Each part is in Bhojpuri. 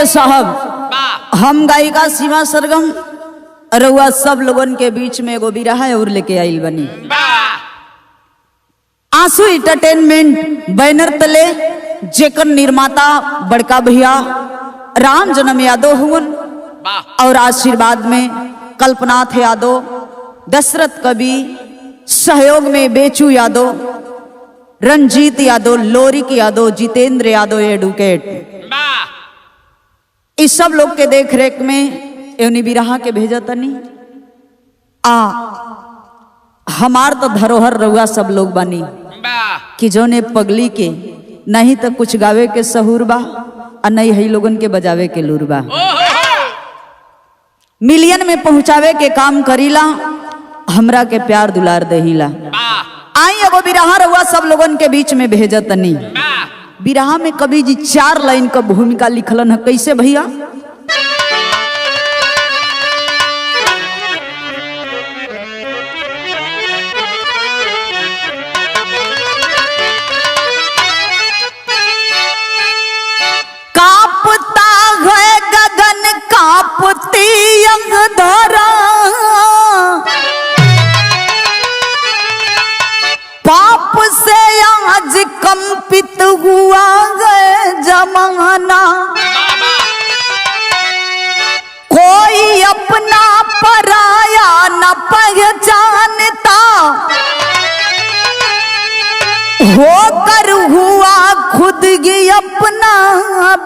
साहब, हम गायिका सीमा सरगम रउआ सब लोगन के बीच में एगो बिरहा और लेके आइल बनी। आंसू एंटरटेनमेंट बैनर तले जेकर निर्माता बड़का भैया राम जन्म यादव हुवन और आशीर्वाद में कल्पनाथ यादव, दशरथ कवि, सहयोग में बेचू यादव, रंजीत यादव, लोरिक यादव, जितेंद्र यादव एडवोकेट, इस सब लोग के देख रेख में एवनी बिरहा के भेजा तनी। हमार तो धरोहर रउआ सब लोग बानी कि जो ने पगली के नहीं तो कुछ गावे के सहूर बा और नहीं है लोगन के बजावे के लूर बा। मिलियन में पहुंचावे के काम करीला, हमरा के प्यार दुलार दहीला। आई एगो बिरहा रउआ सब लोगन के बीच में भेजा तनी। बिरहा में कवि जी 4 लाइन का भूमिका लिखलन है। कैसे भैया? कांपता है गगन कांपती अंगधरा, पाप से आज कंपित हुआ है जमाना। कोई अपना पराया न पहचानता, होकर हुआ खुद ही अपना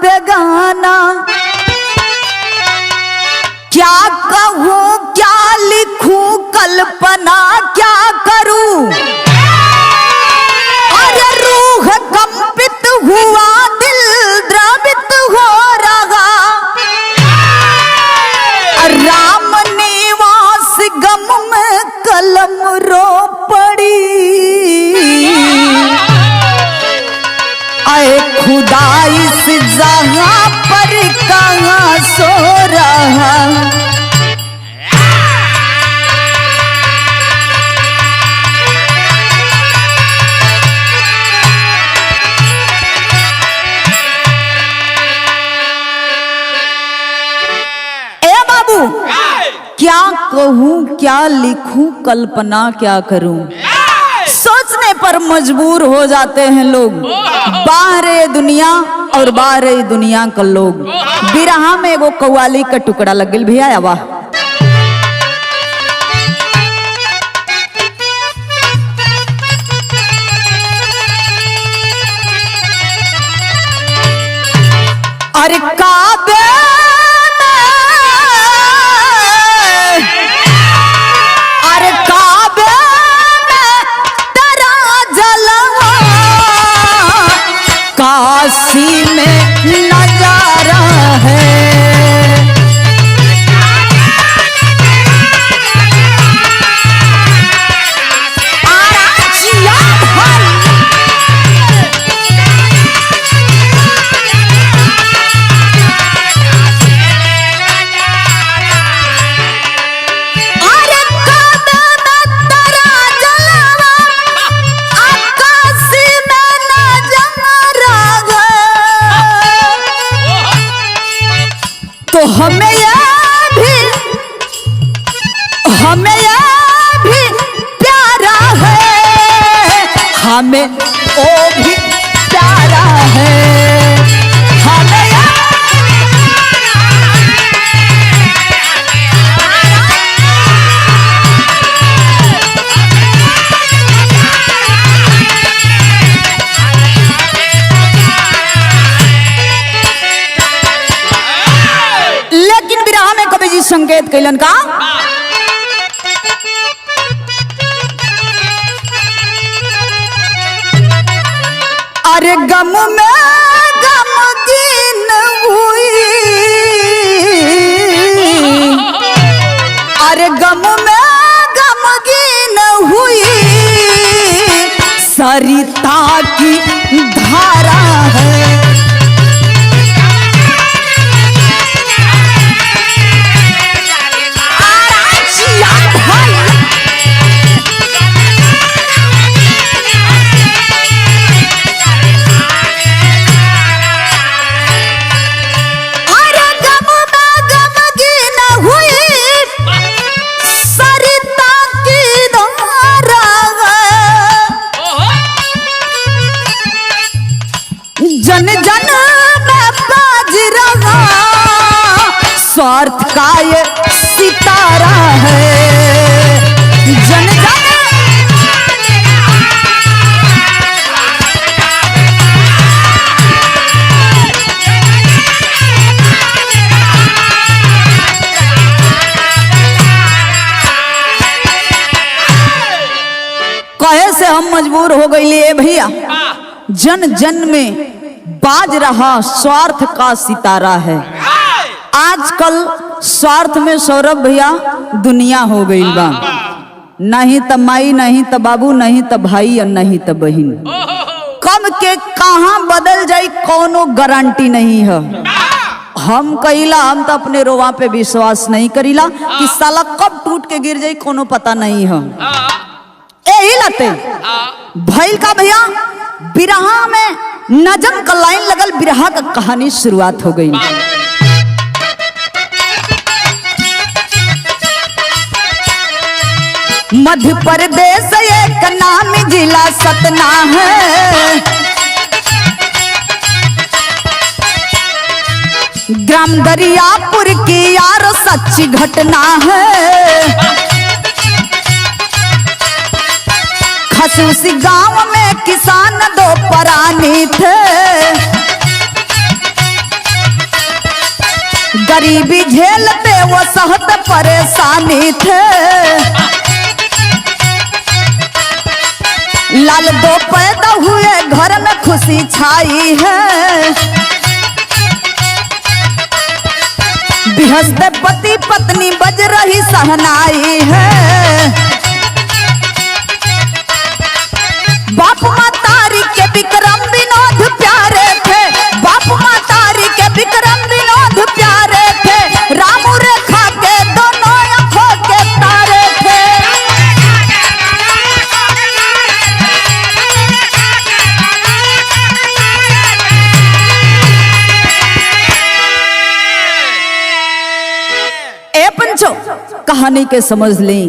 बेगाना। क्या कहूँ क्या लिखूं कल्पना क्या करूं, अरे रूह कंपित हुआ दिल द्रवित हो रहा। राम निवास गम में कलम रो पड़ी, आए खुदा इस जगह पर कहाँ सो रहा। क्या कहूँ क्या लिखूं कल्पना क्या करूं, सोचने पर मजबूर हो जाते हैं लोग। बाहरे दुनिया और बाहरे दुनिया का लोग। बिरहा में एगो कव्वाली का टुकड़ा लग गया भैया। वाह, अरे काबे काशी में नजारा है। तो हमें यह भी प्यारा है, हमें वो भी प्यारा है। हमें संकेत कैलन का अरे गम में गमगीन हुई, अरे गम में गमगीन हुई, सरिता की धारा है। अरे स्वार्थ का ये सितारा है। जन जन कहे से हम मजबूर हो गए भैया, जन जन में बाज रहा स्वार्थ का सितारा है। आजकल स्वार्थ में सौरभ भैया दुनिया हो गई बा, नहीं त माई, नहीं त बाबू, नहीं त भाई और नहीं त बहन। कब के कहां बदल जाई कोनो गारंटी नहीं है। हम कहिला, हम तो अपने रोवा पे विश्वास नहीं करीला कि साला कब टूट के गिर जाई कोनो पता नहीं है। यही लते भैल का भैया बिरहा में नजम का लाइन लगल, बिरहा का कहानी शुरुआत हो गई। मध्य प्रदेश एक नाम जिला सतना है, ग्राम दरियापुर की यार सच्ची घटना है। खसूसी गांव में किसान दो परानी थे, गरीबी झेलते वो सहत परेशानी थे। लाल दो पैदा हुए घर में खुशी छाई है, बिहसते पति पत्नी बज रही सहनाई है। बाप मातारी के विक्रम विनोद प्यारे थे, बाप मातारी के विक्रम विनोद प्यारे थे, रामू रेखा के दोनों आंखों के तारे थे। ए पंचो कहानी के समझ लें।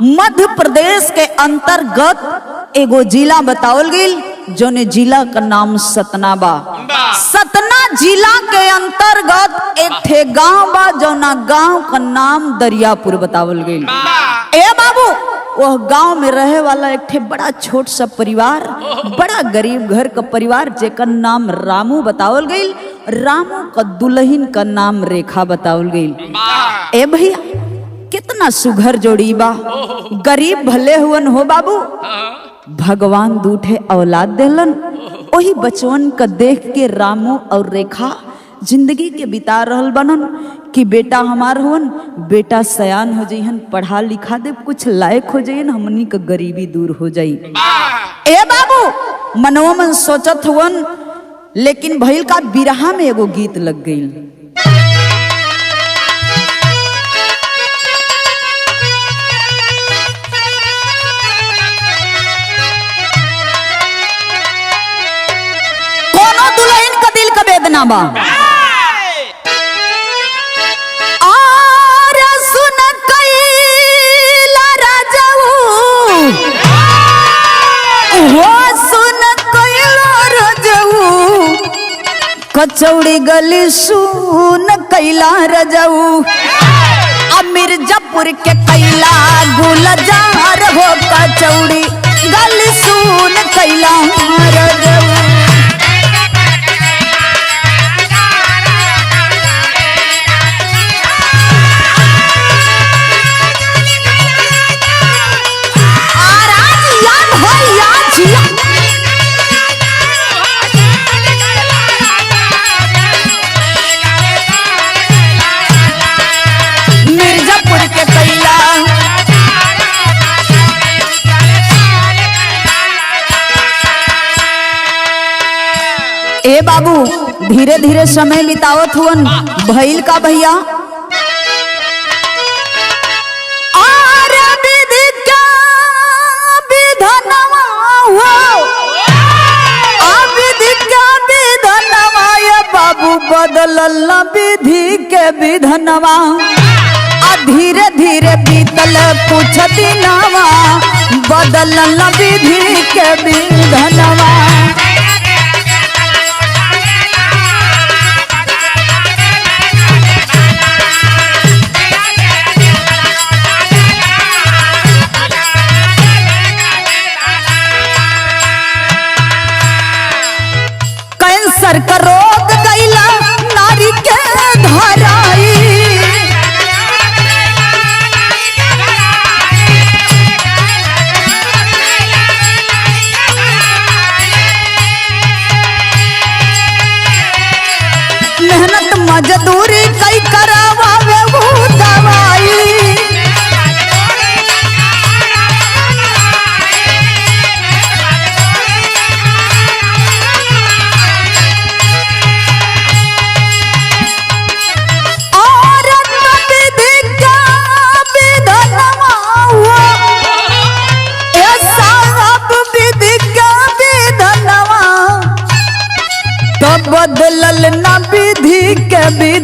मध्य प्रदेश के अंतर्गत एगो जिला बतावल गई, जोने जिला का नाम सतना बा। सतना जिला के अंतर्गत एक ठे गांव बा, जोना गांव का नाम दरियापुर बतावल गई। ए बाबू, वह गांव में रहे वाला एक ठे बड़ा छोट सा परिवार, बड़ा गरीब घर का परिवार, जेकर नाम रामू बतावल गई। रामू का दुल्हन का नाम रेखा बतावल गई। ए भैया कितना सुघर जोड़ी बा, गरीब भले हुवन हो बाबू, भगवान दूठे औलाद देलन। वही बचवन का देख के रामू और रेखा जिंदगी के बिता रहल बनन कि बेटा हमार हुवन, बेटा सयान हो जाइहन, पढ़ा लिखा दे, कुछ लायक हो जाइहन, हमनी का गरीबी दूर हो जाई। ए बाबू मनवा मन सोचत हुवन, लेकिन भइल का बिरहा में एगो गीत लग गई। वेदना बा और सुन कैला राजाऊ, हो सुन कैला राजाऊ, कचौड़ी गली सुन कैला राजाऊ। मिर्जापुर के कैला गुलजार हो, कचौड़ी गली सुन कैला राजाऊ। मिर्जापुर के कैला ए बाबू धीरे धीरे समय बितावत हुवन। भइल का भैया बदलल विधि के विधनवा, धीरे धीरे बीतल कुछ दिनवा, बदलल विधि के विधनवा।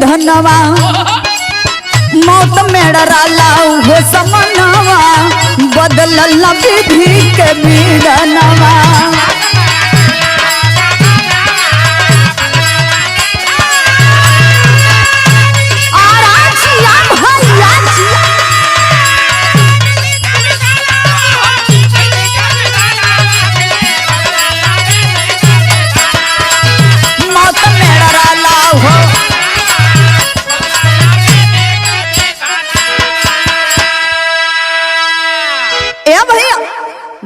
विधनवा मौत में डराला हो समनवा बदलल विधि के विधनवा।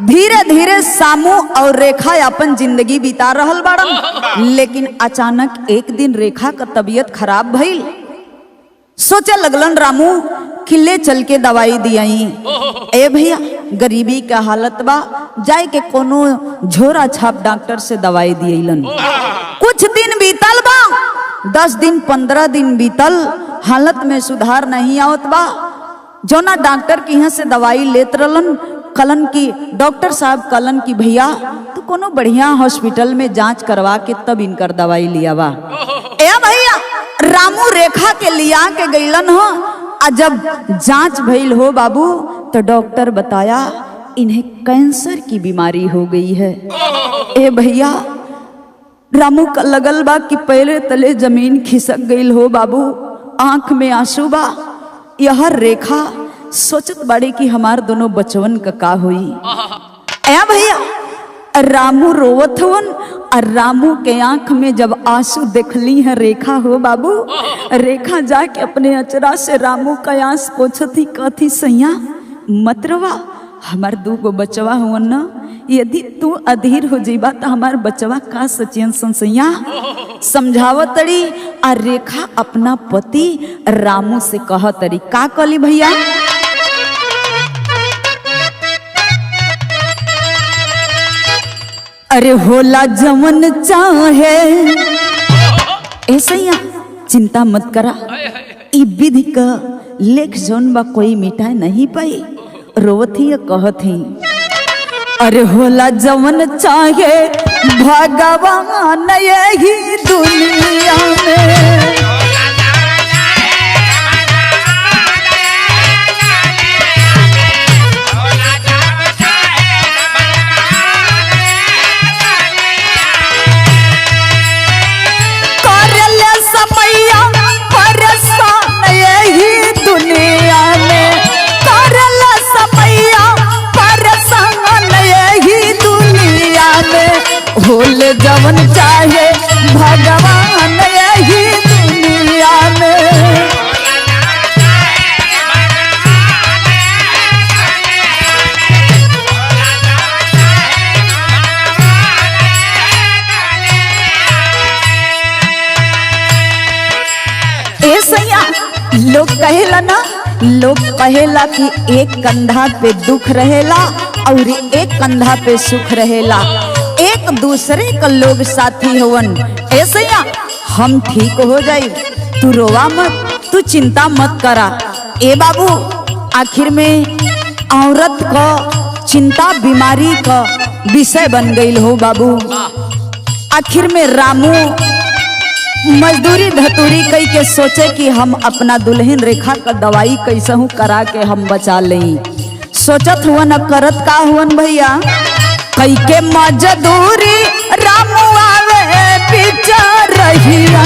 धीरे धीरे सामू और रेखा अपन जिंदगी बिता रहल बाड़न, लेकिन अचानक एक दिन रेखा का तबीयत खराब भइल। सोचे लगलन रामू कि ले चल के दवाई दियाई। ए भैया गरीबी का हालत बा, जाए के कोनो झोरा छाप डॉक्टर से दवाई दियलन। कुछ दिन बीतल बा, 10 दिन 15 दिन बीतल, हालत में सुधार नहीं आवत बा। जोना डॉक्टर के यहाँ से दवाई लेत रहलन, कलन की डॉक्टर साहब कलन की भैया तो कोनो बढ़िया हॉस्पिटल में जांच करवा के तब इनकर दवाई लिया बा। ए भैया रामू रेखा के लिया के गईलन हो, आ जब जांच भइल हो बाबू तो डॉक्टर बताया इन्हें कैंसर की बीमारी हो गई है। ए भैया रामू का लगल बा कि पहले तले जमीन खिसक गईल हो बाबू, आंख में आंसू बा। यह रेखा सोचत बाड़ी कि हमार दोनों बचवन का हुई। ए भैया रामू रोवत हुवन, और रामू के आंख में जब आंसू देखली है रेखा हो बाबू, रेखा जाके अपने अचरा से रामू का आंस पोछती कथी सैया मत रवा, हमार 2 बचवा हुवन न, यदि तू अधीर हो जीबा तो हमार बचवा का सचियन संसैया समझावत तड़ी। आ रेखा अपना पति रामू से कहत तड़ी, का कहली भैया, अरे होला जमन चाहे ऐसा ही चिंता मत करा, ई विधि का लेख जोन बा कोई मिटा नहीं पाई। रोवती कहती अरे होला जमन चाहे भगवान यही दुनिया में, होले जवन चाहे भगवान यही दुनिया में। ऐसा लोग कहेला ना, लोग कहेला कि एक कंधा पे दुख रहेला और एक कंधा पे सुख रहेला, एक दूसरे का लोग साथी होवन। ऐसे हम ठीक हो जाए, तू रोवा मत, तू चिंता मत करा। ए बाबू आखिर में औरत का चिंता बीमारी का विषय बन गई हो बाबू। आखिर में रामू मजदूरी धतूरी कई के सोचे कि हम अपना दुल्हन रेखा का दवाई कैसे हूँ करा के हम बचा लें। सोचत हुआ करत का हुवन भैया, कई के मजदूरी रामू आवे पीछा रहिया,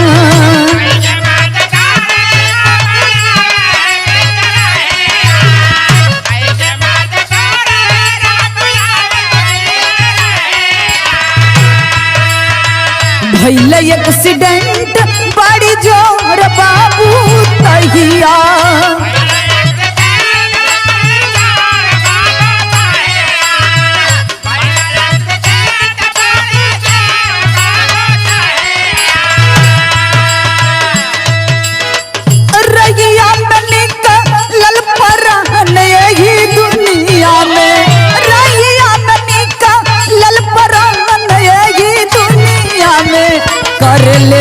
भइल एक्सीडेंट बड़ी जोर बाबू तहिया,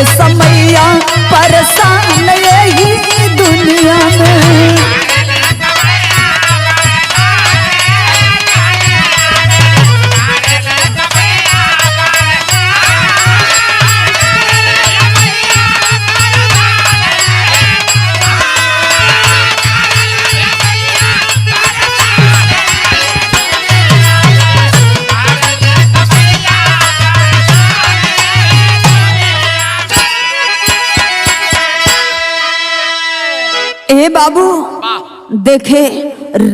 समैया परेशान यही दुनिया में। बाबू देखे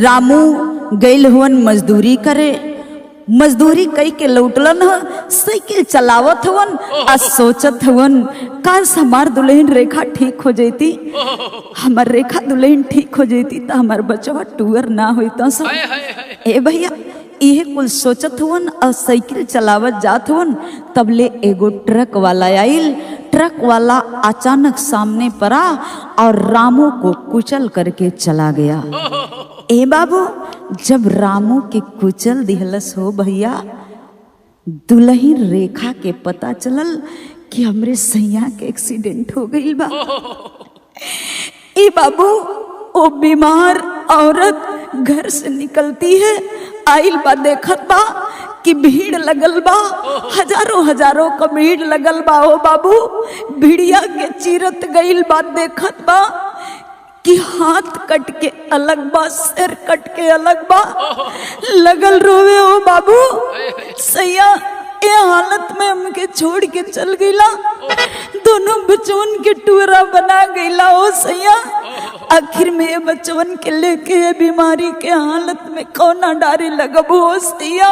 रामू गइल हुवन मजदूरी करे, मजदूरी कई के लौटलन ह, साइकिल चलावत हवन आ सोचत हवन काश हमार दुल्हन रेखा ठीक हो जैती, हमार रेखा दुल्हन ठीक हो जैती तो हमार बचवा टूअर ना होता सब। ए भैया इहे कुल सोचत हुवन और साइकिल चलावत जात हुवन, तबले एगो ट्रक वाला आइल। ट्रक वाला अचानक सामने पड़ा और रामू को कुचल करके चला गया। ए बाबू जब रामू के कुचल दिहलस हो भैया, दुल्हन रेखा के पता चलल कि हमरे सैया के एक्सीडेंट हो गई बा। ए बाबू ओ बीमार औरत घर से निकलती है, आइल बा देखत बा कि भीड़ लगल बा, हजारों हजारों का भीड़ लगल बा। ओ बाबू भीड़िया के चीरत गइल बा, देखत बा कि हाथ कट के अलग बा, सिर कट के अलग बा, लगल रोवे। ओ बाबू सैया ये हालत में हमके छोड़ के चल गईला, दोनों बचवन के टूरा बना गईला। ओ सैया आखिर में ये बचवन के लेके बीमारी के हालत में कौना डारी लगबो सैया,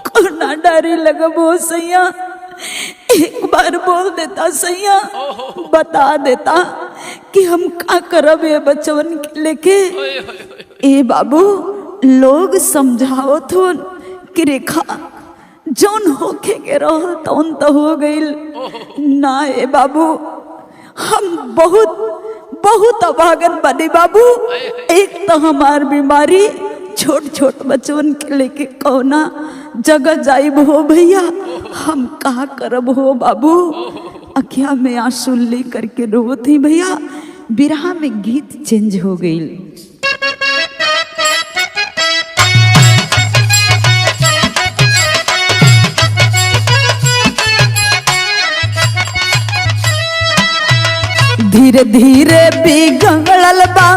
कौना डारी लगबो सैया, एक बार बोल देता सैया, बता देता कि हम का करब ये बचवन के लेके। ए बाबू लोग समझाओ थो कि रेखा जौन होके के रहल तौन तो हो गईल ना। ए बाबू हम बहुत बहुत अभागन बने बाबू, एक तो हमार बीमारी, छोट छोट बचवन के लेके कौना जगह जाइब हो भैया, हम कहा करब हो बाबू। अखिया में आंसू ले करके रोत ही भैया, बिरहा में गीत चेंज हो गई। धीरे धीरे बिगड़ल बा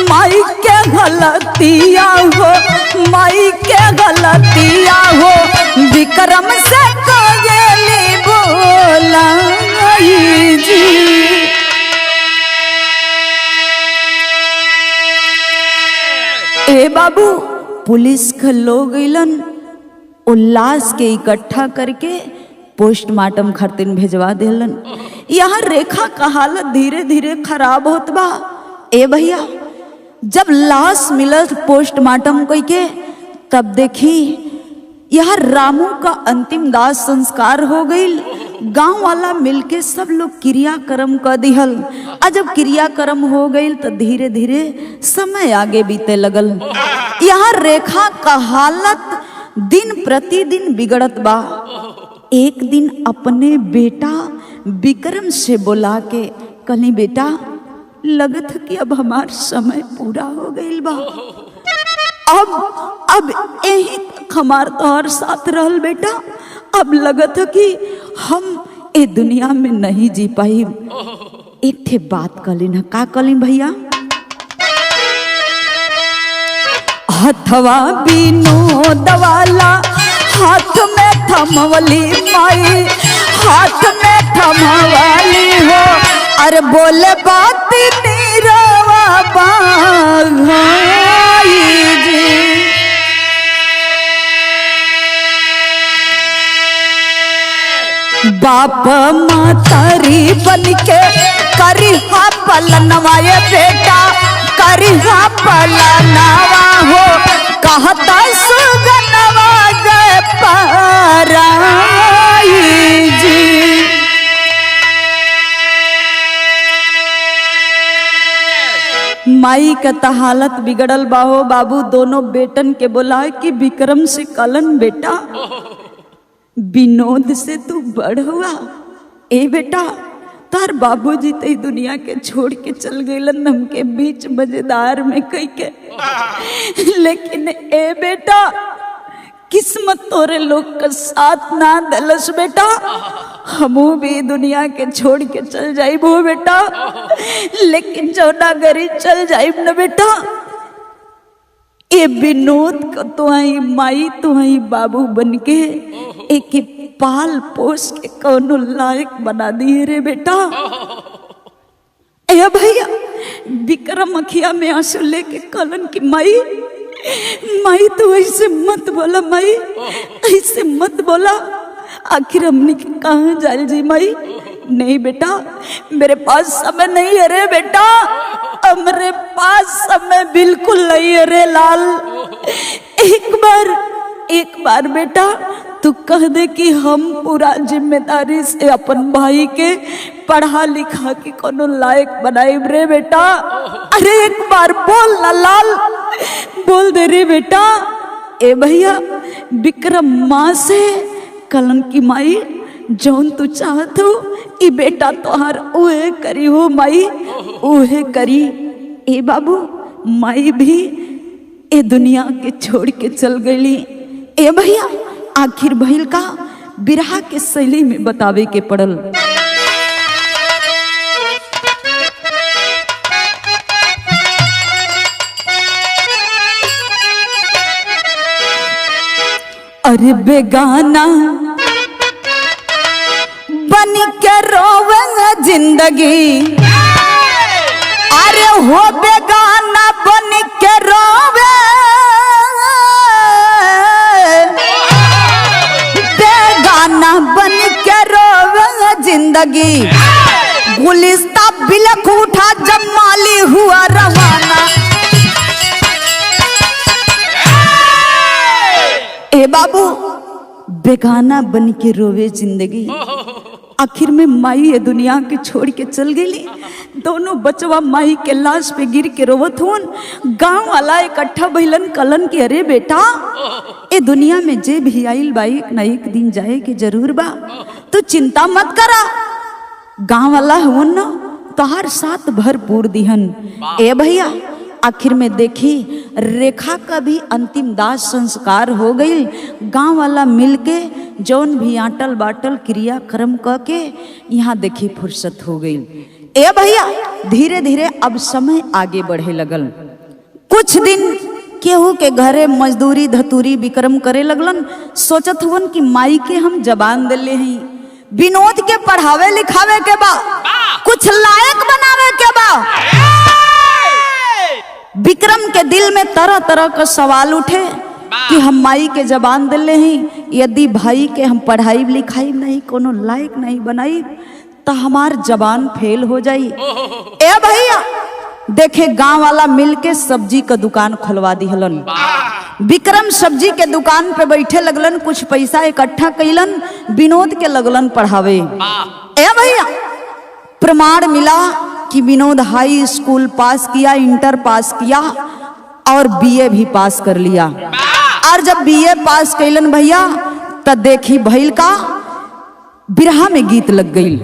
माई के गलतिया हो, माई के गलतिया हो, विक्रम से कगेली बोला जी। ए बाबू पुलिस के लोग गइलन, उल्लास के इकट्ठा करके पोस्टमार्टम खातिर भेजवा देलन। यहाँ रेखा का हालत धीरे धीरे खराब होत बा। ए भैया जब लाश मिलत पोस्टमार्टम कई के, तब देखी यहाँ रामू का अंतिम दाह संस्कार हो गई। गांव वाला मिलके सब लोग क्रियाक्रम कर दिहल। आ जब क्रियाक्रम हो गई तो धीरे धीरे समय आगे बीते लगल। यहाँ रेखा का हालत दिन प्रतिदिन बिगड़त बा। एक दिन अपने बेटा विक्रम से बुला के कहली, बेटा लगत कि अब हमार समय पूरा हो गई बा, अब यही तक हमार तोहर साथ रहल बेटा, अब लगत कि हम ए दुनिया में नहीं जी पाई। एक ठे बात कहली ना, का कहली भैया, हथवा विनोद वाला हाथ में थमवली माई, हाथ में थमवली हो, अरे बोले बात नीरवा बाई जी। बाप मातारी बनके करिहा पलनवा ये बेटा, करिहा पलनवा हो, कहता सुगनवा गए पाराई जी। माई का हालत बिगड़ल बाहो बाबू, दोनों बेटन के बोला कि विक्रम से कलन बेटा, विनोद से तू बड़ हुआ। ए बेटा तार बाबूजी ते दुनिया के छोड़ के चल गइलन हमके बीच मजेदार में कई के, लेकिन ए बेटा किस्मत तोरे लोग का साथ ना दलस बेटा, हमू भी दुनिया के छोड़ के चल जाइब हो बेटा, लेकिन जौना गरी चल जाइब न बेटा, ए विनोद को तुहाई माई तुहाई बाबू बनके एक पाल पोस के कौनो लायक बना दिए रे बेटा। ए भैया विक्रम अखिया में आंसू लेके कहलन कि माई माई तो ऐसे मत बोला, माई ऐसे मत बोला, आखिर हमने कहाँ जाए जी माई। नहीं बेटा मेरे पास समय नहीं है रे बेटा, मेरे पास समय बिल्कुल नहीं है रे लाल। एक बार बेटा तू कह दे कि हम पूरा जिम्मेदारी से अपन भाई के पढ़ा लिखा के कोनो लायक बनाए रे बेटा। अरे एक बार बोल ना लाल, बोल दे रे बेटा। ए भैया विक्रम माँ से कलन की माई जौन तू चाहत हो ई बेटा तोहार उहे करी हो माई, उहे करी। ए बाबू माई भी ए दुनिया के छोड़ के चल गई। ए भैया आखिर भइल का बिरहा के शैली में बतावे के पड़ल। अरे बेगाना बन के रोवे जिंदगी, अरे हो बेगाना बन के रोवे, बेगाना बन के रोवे जिंदगी, गुलिस्ता बिलख उठा जब माली हुआ रवाना। ए बाबू बेगाना बन के रोवे जिंदगी, आखिर में माई ये दुनिया के छोड़ के चल गई। दोनों बचवा माई के लाश पे गिर के रोवत हुन। गांव वाला इकट्ठा भइलन कलन के अरे बेटा ए दुनिया में जे भी आइल बा एक न एक दिन जाए के जरूर बा, तो चिंता मत करा। गांव वाला हुन न तोहार साथ भरपूर दिहन। ए भैया आखिर में देखी रेखा का भी अंतिम दाह संस्कार हो गई। गांव वाला मिलके जौन भी आटल बाटल क्रियाक्रम क के यहाँ देखी फुर्सत हो गई। ए भैया धीरे धीरे अब समय आगे बढ़े लगल। कुछ दिन केहू के घरे मजदूरी धतूरी विक्रम करे लगलन। सोचत हुवन कि माई के हम जबान दिले हैं, विनोद के पढ़ावे लिखावे के बा, कुछ लायक बनावे के बा। विक्रम के दिल में तरह तरह का सवाल उठे कि हम माई के जबान दिले हैं, यदि भाई के हम पढ़ाई लिखाई नहीं कोनो लायक नहीं बनाई तो हमार जबान फेल हो जाई। ए भैया देखे गांव वाला मिलके सब्जी का दुकान खुलवा दिहलन। विक्रम सब्जी के दुकान पे बैठे लगलन, कुछ पैसा इकट्ठा कैलन, विनोद के लगलन पढ़ावे। ए भैया प्रमाण मिला कि विनोद हाई स्कूल पास किया, इंटर पास किया और बीए भी पास कर लिया। और जब बीए पास कैलन भैया तब देखी भइल का बिरहा में गीत लग गई।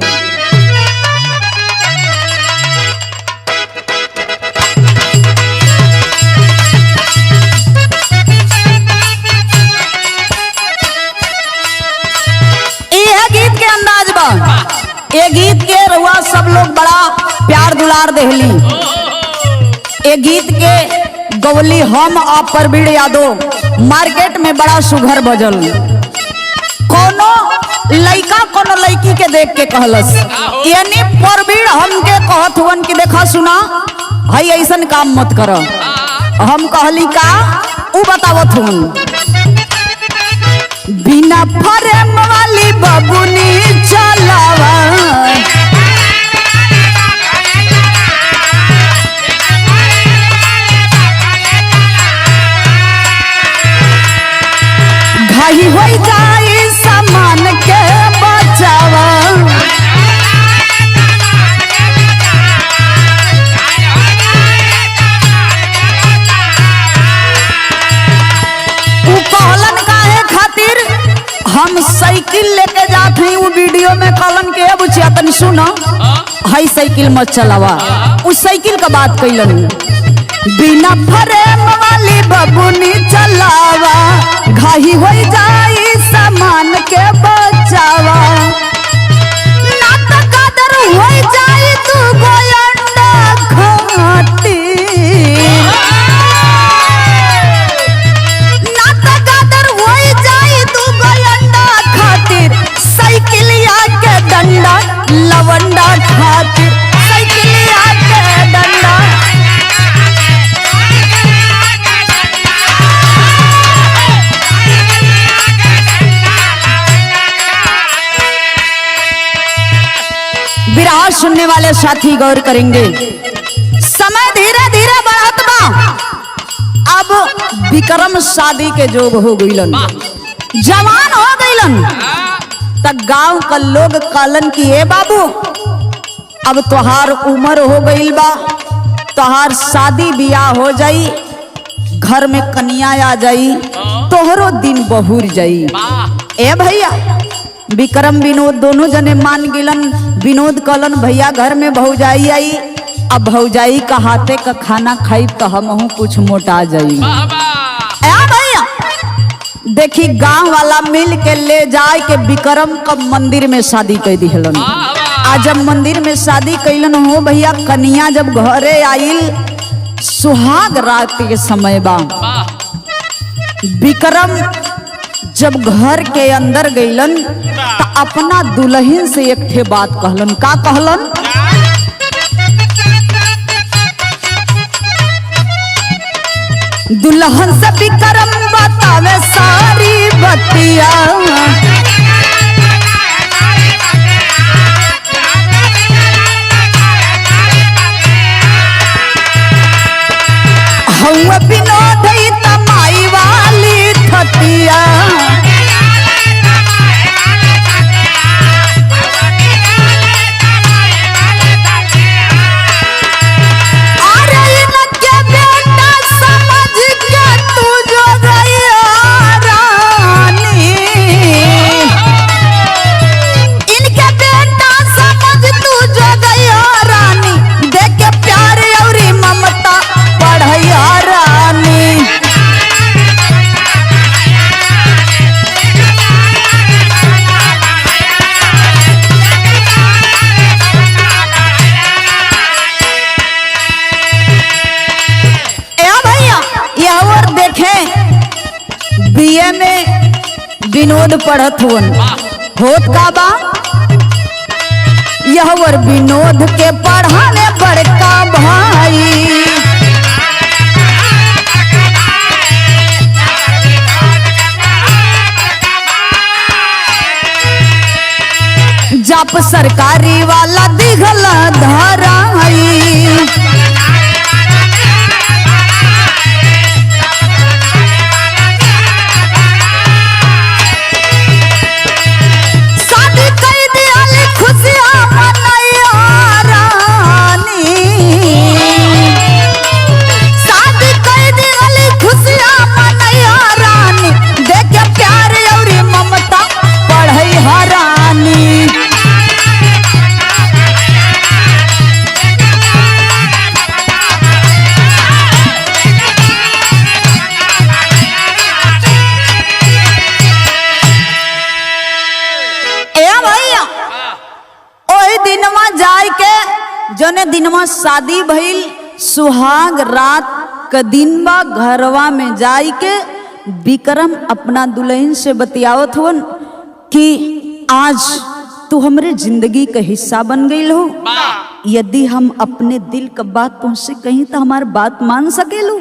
यह गीत के अंदाज बा, ये गीत के रुआ सब लोग बड़ा प्यार दुलार देहली। ये गीत के गवली हम आप परवीण यादव, मार्केट में बड़ा सुघर बजल। कोनो लइका कोनो लड़की के देख के कहलस, यानी परवीण हमके कहत हुवन कि देखा सुना हई ऐसन काम मत कर। हम कहली का उ बतावत हुन, बिना फरेम वाली बबुनी चलावा, घाही हो जाई सामान के बचावा। उ कहलन काहे खातिर हम साइकिल लेके जात हई, उ वीडियो में कहलन के अब तनी सुनो हई साइकिल मत चलावा। उस साइकिल का बात कैलन, बिना फरेम वाली बबुनी चलावा, घाही हो जाई सामान के बचावा। ना तो कदर हो जाई तू गोयंडा खाती, ना तो कदर हो जाई तू गोयंडा खातिर, साइकिलिया के डंडा लवंडा खातिर, साइकिलिया के डंडा देखने वाले साथी गौर करेंगे, समय धीरे धीरे बढ़त बा। अब विक्रम शादी के जोग हो गइलन, जवान हो गइलन। तब गांव का लोग कहलन कि ए बाबू, अब तोहार उम्र हो गइल बा, तोहार शादी बियाह हो जाई, घर में कन्या आ जाई, तोहरो दिन बहुर जाई। ए भैया, विक्रम विनोद दोनों जने मान गिलन। विनोद कहलन भैया घर में भौजाई आई, अब भौजाई का हाथे का खाना खाई तो हमहू कुछ मोटा जाई। भैया देखी गांव वाला मिल के ले जाए के विक्रम का मंदिर में शादी कर दिहलन। आज जब मंदिर में शादी कैलन हो भैया, कन्या जब घरे आइल, सुहाग रात के समय बा। विक्रम जब घर के अंदर गइलन तो अपना दुल्हन से एक ठे बात कहलन। का कहलन? दुल्हन से विक्रम बतावे सारी बतिया, हवा विनोद तमाई वाली थतिया, बीए में विनोद पढ़त हुन, होत का बा यह वर विनोद के पढ़ाने बड़का भाई। जब सरकारी वाला दिखल धराई, जने दिनवा शादी भइल, सुहाग रात का दिन बा। घरवा में जाई के विक्रम अपना दुल्हन से बतियावत हुन कि आज तू हमरे जिंदगी का हिस्सा बन गई हो, यदि हम अपने दिल का बात तुमसे कहीं तो हमार बात मान सकेलू।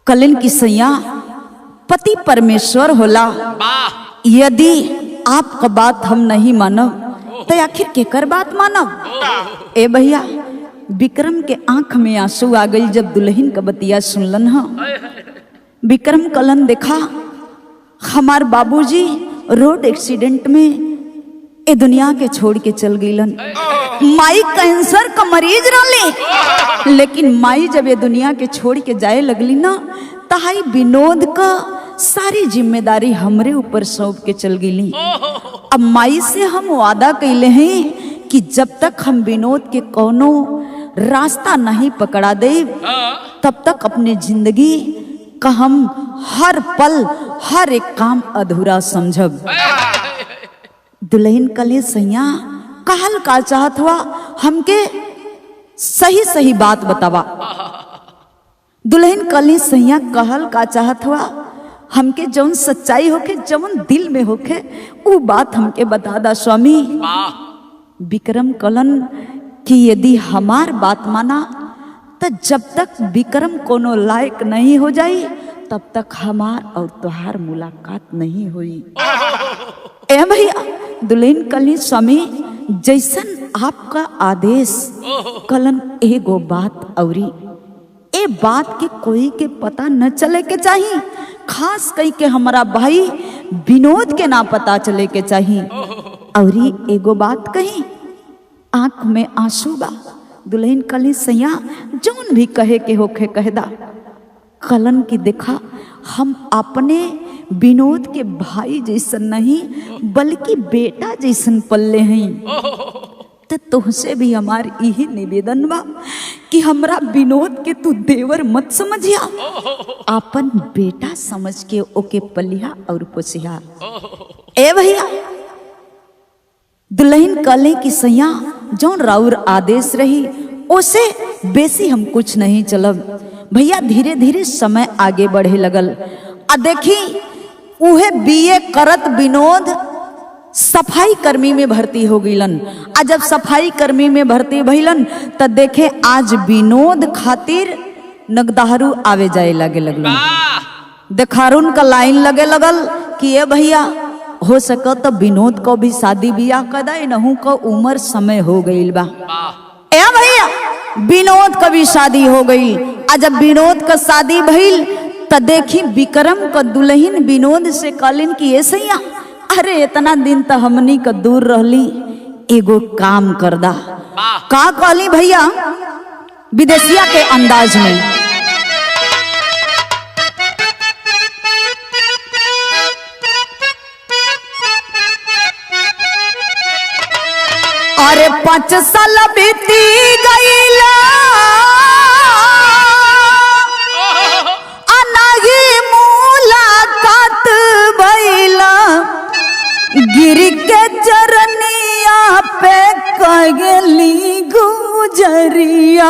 कलिन की सैया पति परमेश्वर होला, यदि आपका बात हम नहीं मानब तो आखिर केकर बात मानब। ए भैया, विक्रम के आंख में आंसू आ गई जब दुल्हन का बतिया सुनलन। हा विक्रम कलन देखा, हमार बाबूजी रोड एक्सीडेंट में ए दुनिया के छोड़ के चल गईलन। माई कैंसर का मरीज रहली, लेकिन माई जब ये दुनिया के छोड़ के जाए लगली ना, तहाई विनोद का सारी जिम्मेदारी हमरे ऊपर सौंप के चल गईली। अब माई से हम वादा कैले हैं कि जब तक हम विनोद के कोनो रास्ता नहीं पकड़ा दे, तब तक अपने जिंदगी का हम हर पल हर एक काम अधूरा समझब। दुल्हन कले सैया कहल का चाहत हुआ, हमके सही सही बात बतावा। दुल्हन कले सैया कहल का चाहत हुआ, हमके जौन सच्चाई होके, जौन दिल में होके, वो बात हमके बता दा स्वामी। विक्रम कलन कि यदि हमार बात माना तो जब तक विक्रम कोनो लायक नहीं हो जाई, तब तक हमार और तुहार मुलाकात नहीं हुई। ए भैया, दुल्हन कली स्वामी जैसन आपका आदेश कलन एगो बात औरी ए बात के कोई के पता न चले के चाहिए, खास कई के हमारा भाई विनोद के ना पता चले के चाहिए। औरी एगो बात कही, आंख में आंसू बा, दुल्हन कली सैया जौन भी कहे के होखे कहदा। कलन की देखा हम अपने विनोद के भाई जैसन नहीं बल्कि बेटा जैसन पल्ले हैं, तो तुझसे भी हमार यही निवेदन बा कि हमरा विनोद के तू देवर मत समझिया, अपन बेटा समझ के ओके पलिया और पोसिया। ए भैया दुल्हन कले की सैया जौन राउर आदेश रही उसे बेसी हम कुछ नहीं चलब। भैया धीरे धीरे समय आगे बढ़े लगल। आ देखी उहे बीए करत विनोद सफाई कर्मी में भर्ती हो गईलन। आ जब सफाई कर्मी में भर्ती भइलन त देखे आज विनोद खातिर नगदाहरू आवे जाए लगे लगलन। देखारून का लाइन लगे लगल कि ये भैया हो सको तो विनोद को भी शादी बियाह कदा, नहू को उम्र समय हो गईल बा। ए भैया विनोद का भी शादी हो गई। आ जब विनोद का शादी भइल त देखी विक्रम का दुल्हन विनोद से कहलिन कि ये सैया अरे इतना दिन तो हमनी का दूर रहली, एगो काम कर दा। का कहली भैया विदेशिया के अंदाज में, अरे 5 साल बीती गईला अनाही मुलाकात भइला, गिर के चरनिया पे कगली गुजरिया,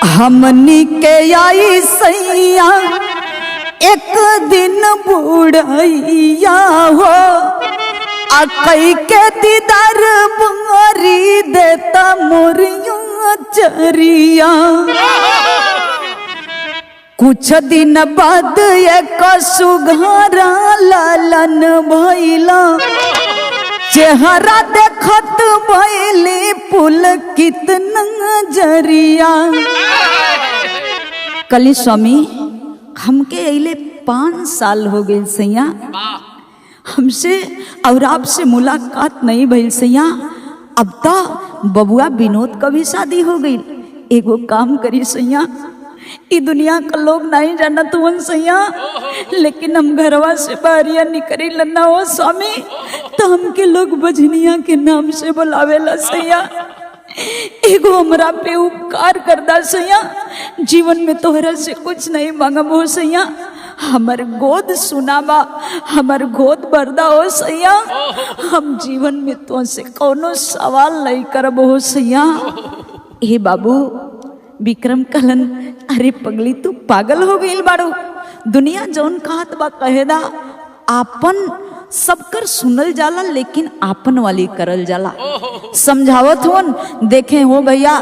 हमनी के आई सैया एक दिन बुढ़ैया हो, कई के दीदार मारी देता मोरिया चरिया। कुछ दिन बाद एक सुघरा लालन भइला, चेहरा देखत भइली पुल कितना जरिया। कली स्वामी हमके अइले 5 साल हो गए सैया, हमसे और आपसे मुलाकात नहीं भइल सैया। अब तो बबुआ विनोद का भी शादी हो गई। एगो काम करी सैया, ई दुनिया का लोग नहीं जानत हुन सैया, लेकिन हम घरवा से बाहरिया निकली लन्ना हो स्वामी तो हमके लोग बजनिया के नाम से बुलावेला सैया। एगो हमरा पे उपकार कर दा सैया, जीवन में तोहरा से कुछ नहीं मांगब हो सैया, हमर गोद सुनावा, हमर गोद बरदा हो सैया, हम जीवन में तो से कोनो सवाल नहीं करब हो सैया। हे बाबू विक्रम कलन, अरे पगली तू पागल हो गई बाड़ू, दुनिया जौन कहत बा कहेदा, आपन सबकर सुनल जाला लेकिन आपन वाली करल जाला। समझावत होन देखे हो भैया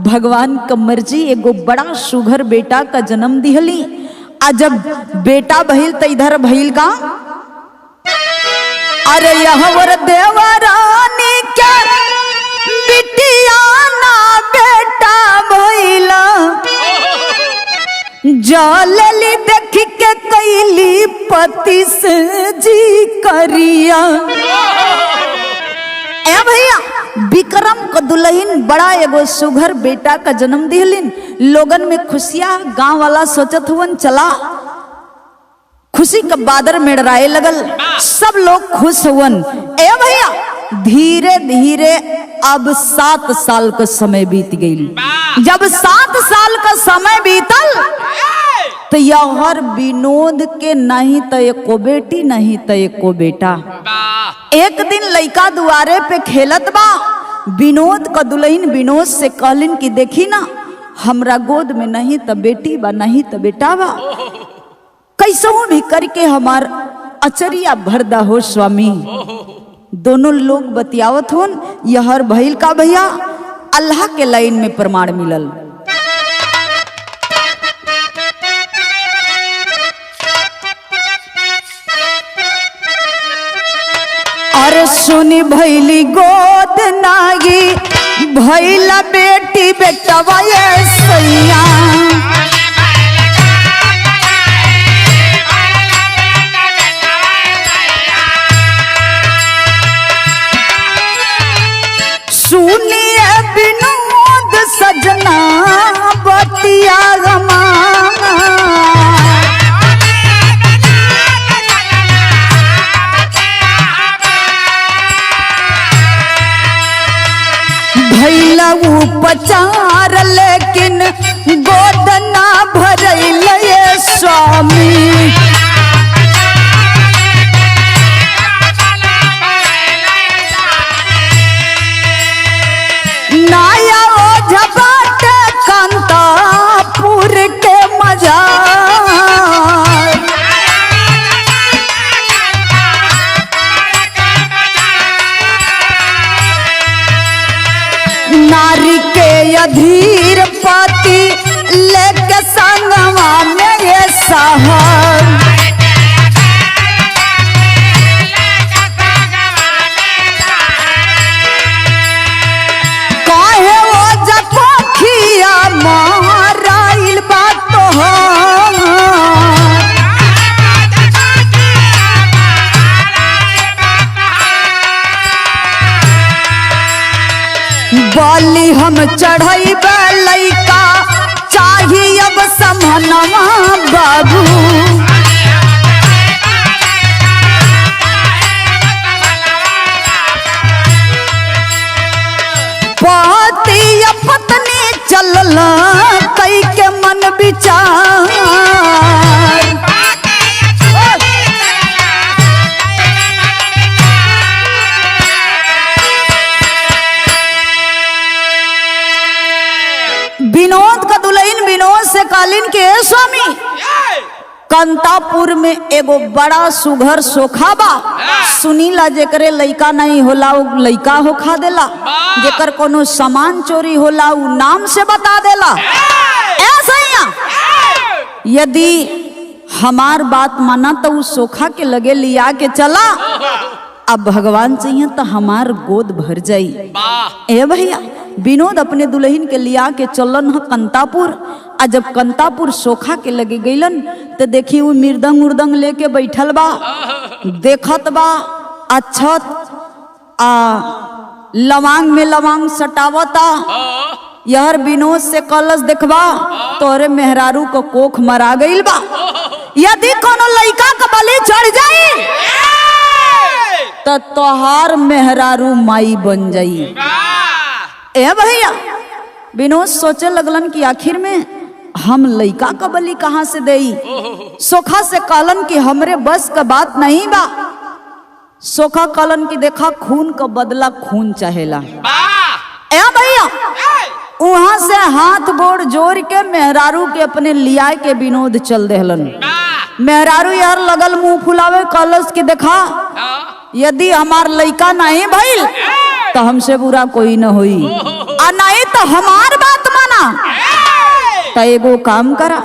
भगवान का मर्जी, एगो बड़ा सुघर बेटा का जन्म दिहली। आ जब बेटा भइल त इधर भइल का, अरे यहाँ वर देवरानी के बिटिया ना बेटा भइला, जलली देख के कैली पति से जी करिया। ए भैया विक्रम को दुल्हन बड़ा एगो सुघर बेटा का जन्म दिहलिन। लोगन में खुशियां, गांव वाला सोचत हुवन चला खुशी का बादर मेड़राए लगल, सब लोग खुश हुवन। ए भैया धीरे धीरे अब 7 साल का समय बीत गई। जब 7 साल का समय बीतल तो यहर विनोद के नहीं तो एको बेटी नहीं तो एको बेटा। एक दिन लड़का दुआरे पे खेलत बा, विनोद का दुल्हन विनोद से कहलिन कि देखी ना हमरा गोद में नहीं तो बेटी बा नहीं तो बेटा बा, कैसों भी करके हमार अचरिया भरदा हो स्वामी। दोनों लोग बतियावत होन, यहर भइल का भैया अल्लाह के लाइन में प्रमाण मिलल। अरे सुनी भैली गोद नागी भैला बेटी बेटवा ये सैया सुनिए विनोद सजना बतिया गमा भैला उपचार लेकिन गोद ना भरैल ये स्वामी नाया ओझा बाटे कांतापुर के मजार नारी के अधीर पाती लेके संगवा में ये सहर काहे वो जकोखिया माराइल बात तो बाली हम चढ़ाई लैका चाहिए अब समनवा बाबू पति या पत्नी चलल कई के मन विचार विनोद का दुल्हन विनोद से कालीन के स्वामी कंतापुर में एगो बड़ा सुघर सोखा बा सुनीला जेकरे लइका नहीं होला उ लइका हो खा देला जेकर कोनो सामान चोरी होला उ नाम से बता देला ऐसा यदि हमार बात माना तो उ सोखा के लगे लिया के चला अब भगवान चाहिए तो हमार गोद भर जाई ए भैया विनोद अपने दुल्हन के लिया के चलन ह कंतापुर आ जब कंतापुर सोखा के लगे गईलन तो देखी वो मृदंग उर्दंग लेके बैठल बा देखत बा अच्छत आ लवांग में लवांग सटावता यहर विनोद से कलश देखबा तोरे मेहरारू को कोख मरा गईल बा यदि कोनो लइका का बलि चढ़ जाई तो तोहार मेहरारू माई बन जाई ए भैया विनोद सोचे लगलन कि आखिर में हम लइका का बलि कहां से देई सोखा से कहलन कि हमरे बस का बात नहीं बा सोखा कहलन कि देखा खून का बदला खून चाहेला ए भैया वहां से हाथ गोड़ जोड़ के मेहरारू के अपने लिया के विनोद चल देहलन मेहरारू यार लगल मुंह फुलावे कहलस कि देखा यदि हमार लइका नहीं भइल तो हमसे बुरा कोई न होई आ नहीं तो हमार बात माना तो एगो काम करा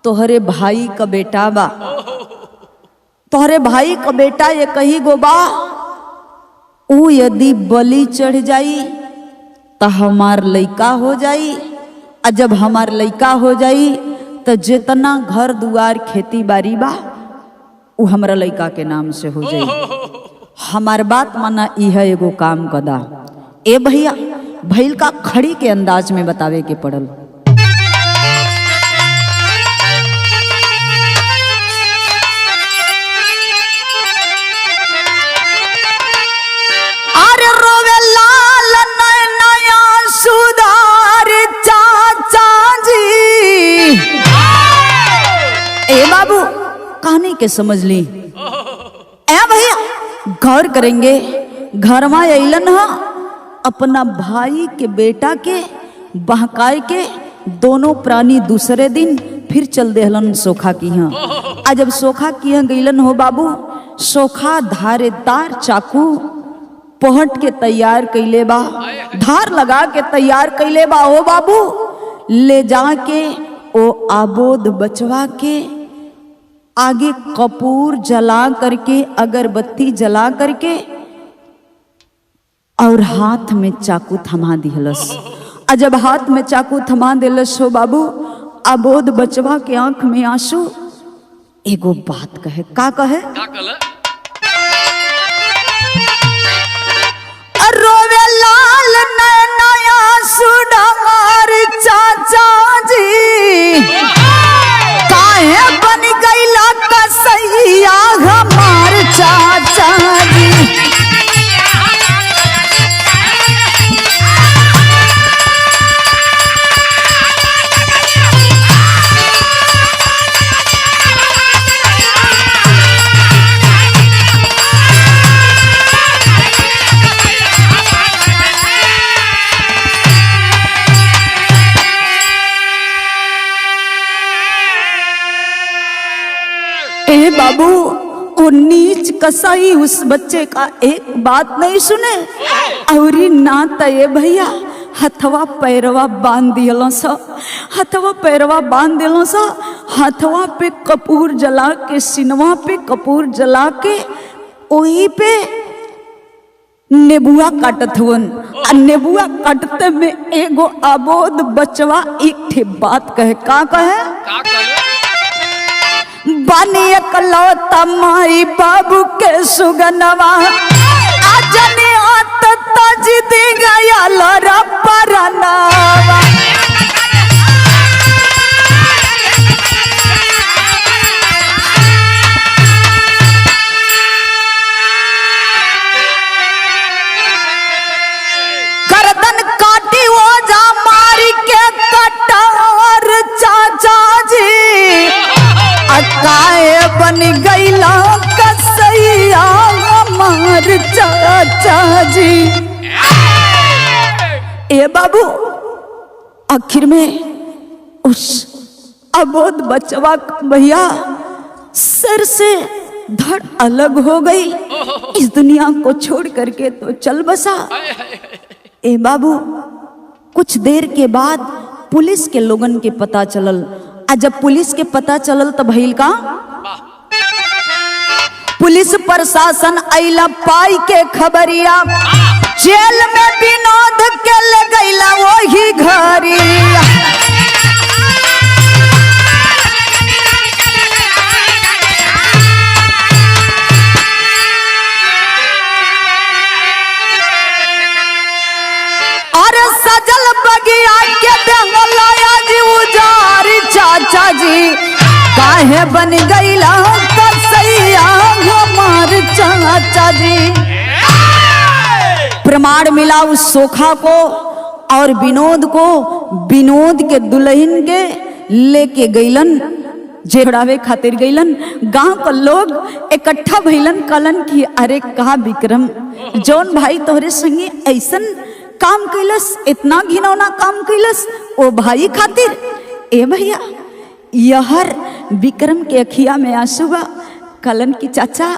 तोहरे भाई का बेटा बा तोहरे भाई का बेटा ये कही गो बा ऊ यदि बलि चढ़ जाई तो हमार लइका हो जाई आ जब हमार लइका हो जाई तो जितना घर दुआर खेती बाड़ी बा उ हमरा लइका के नाम से हो जाई हमार बात माना यह एगो काम कदा ए भैया भैल का खड़ी के अंदाज में बतावे के पड़ल अरे रोवे लाल नया सुधार चाचा जी ए बाबू कहानी के समझ ली ए भैया गौर करेंगे घर में अलन ह अपना भाई के बेटा के बहकाए के दोनों प्राणी दूसरे दिन फिर चल देहलन सोखा की यहाँ आ जब सोखा की यहाँ गईलन हो बाबू सोखा धारेदार चाकू पहट के तैयार कैले बा धार लगा के तैयार कैले बा हो बाबू ले जाके ओ आबोद बचवा के आगे कपूर जला करके, अगरबत्ती जला करके और हाथ में चाकू थमा दिहलस। और जब हाथ में चाकू थमा दिलस हो बाबू, अबोध बचवा के आंख में आंसू। एगो बात कहे, का कहे? रोवे लाल नया सुडार चाचा जी, काहे बन गईला कसैया हमार चाचा जी। बाबू वो नीच कसाई उस बच्चे का एक बात नहीं सुने और ना तय भैया हथवा पैरवा बांध दिलो सा, हथवा पैरवा बांध दिलो सा, हथवा पे कपूर जला के, सिनवा पे कपूर जला के, वही पे नेबुआ काटत हुन। नेबुआ काटते में एगो अबोध बचवा एक ठे बात कहे, का कहे? बानी एकलौता माई बाबू के सुगनवा, आजने आत तज दे गया लरा परनावा। गर्दन काटी वो जा मारी के कटार चाचा जी, काहे बन गईला कसैया हमार चाचा जी। ए बाबू आखिर में उस अबोध बचवा भैया सर से धड़ अलग हो गई, इस दुनिया को छोड़ करके तो चल बसा। ए बाबू कुछ देर के बाद पुलिस के लोगन के पता चलल। आ जब पुलिस के पता चलल तो भइल का, पुलिस प्रशासन आइला पाई के खबरिया, जेल में विनोद के ले गईला वही घरिया। अरे सजल बगिया के दंगलाया जी उजारी चाचा जी, काहे बन गईला कसैया हमार चाचा जी। प्रमाण मिला उस सोखा को और विनोद को, विनोद के दुल्हन के लेके गईलन, जेड़ावे खातिर गईलन। गांव का लोग इकट्ठा भइलन, कलन की अरे कहा विक्रम जौन भाई तोहरे संगे ऐसन काम कैलस, इतना घिनौना काम कैलस ओ भाई खातिर। ए भैया यहर विक्रम के अखिया में आंसू बा। कलन की चाचा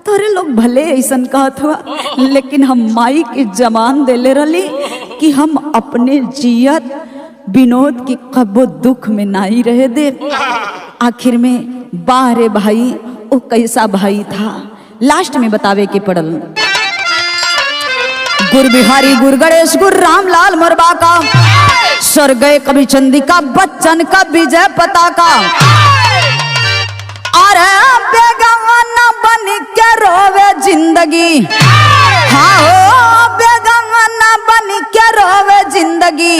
तोरे लोग भले ऐसन कहत हुआ, लेकिन हम माई के जमान देले रली कि हम अपने जियत विनोद की कबो दुख में नहीं रहे दे। आखिर में बारे भाई वो कैसा भाई था, लास्ट में बतावे के पड़ल। गुर बिहारी गुर गणेश गुर रामलाल मोरबा का, स्वर गए कवि चंदिका बच्चन का विजय पताका। अरे बेगाना बन के रोवे जिंदगी, हाँ हो बेगाना बन के रोवे जिंदगी।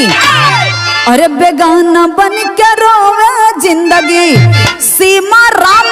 अरे बेगाना बन के रोवे जिंदगी, सीमा राम